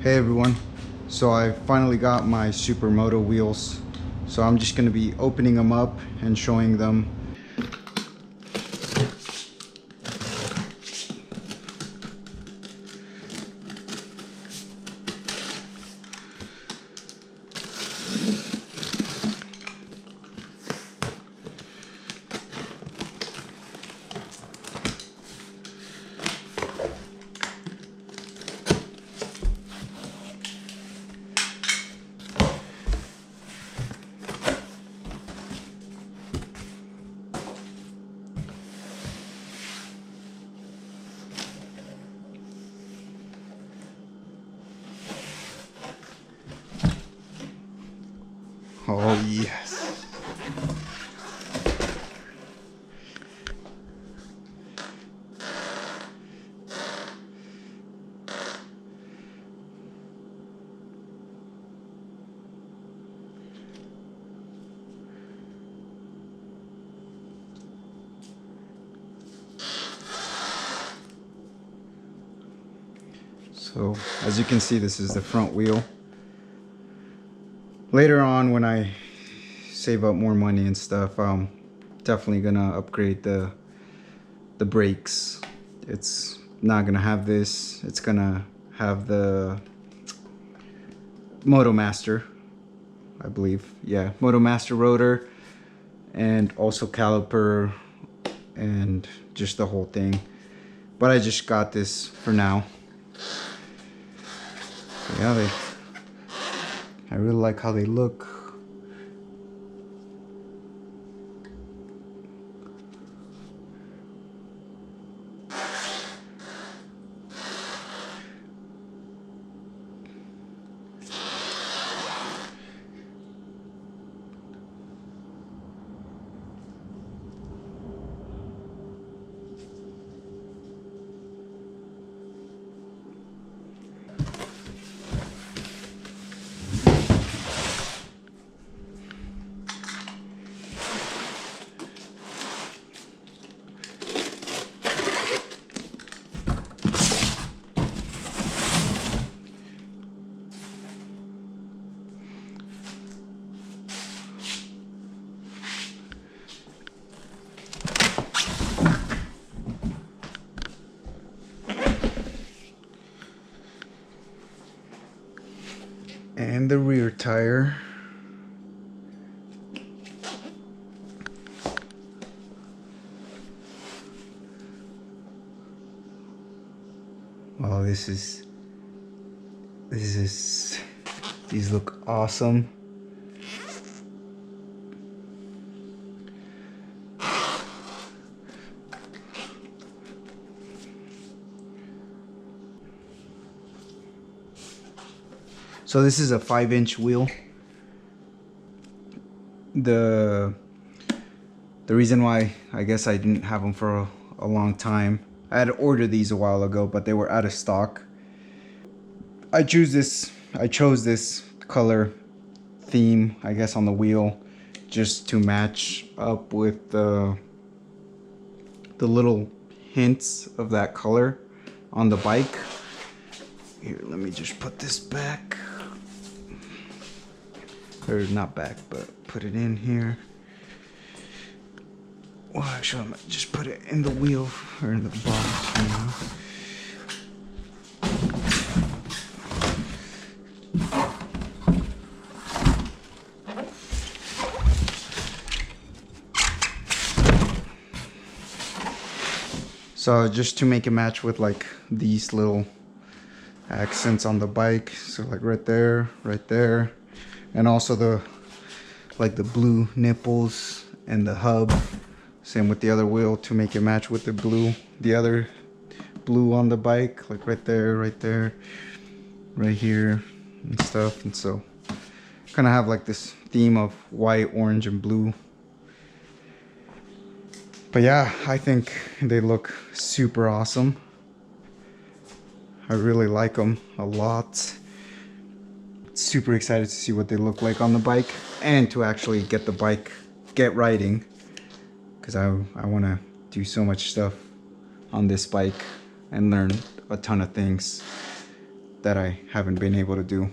Hey everyone, so I finally got my Supermoto wheels, so I'm just going to be opening them up and showing them. Oh yes. So as you can see, this is the front wheel. Later on, when I save up more money and stuff, I'm definitely gonna upgrade the brakes. It's not gonna have this. It's gonna have the Moto Master, I believe. Yeah, Moto Master rotor, and also caliper and just the whole thing. But I just got this for now. So yeah, I really like how they look. And the rear tire. Oh, these look awesome. So this is a 5-inch wheel. The reason why I guess I didn't have them for a long time, I had ordered these a while ago, but they were out of stock. I chose this color theme, I guess, on the wheel, just to match up with the little hints of that color on the bike. Here, let me just put this back. Or not back, but put it in here. Well, actually, I might just put it in the wheel or in the box, you know. So just to make it match with like these little accents on the bike, so like right there, and also the blue nipples and the hub. Same with the other wheel to make it match with the other blue on the bike, like right there, right here, and stuff. And so kind of have like this theme of white, orange, and blue. But yeah, I think they look super awesome. I really like them a lot. Super excited to see what they look like on the bike and to actually get riding, because I want to do so much stuff on this bike and learn a ton of things. that I haven't been able to do.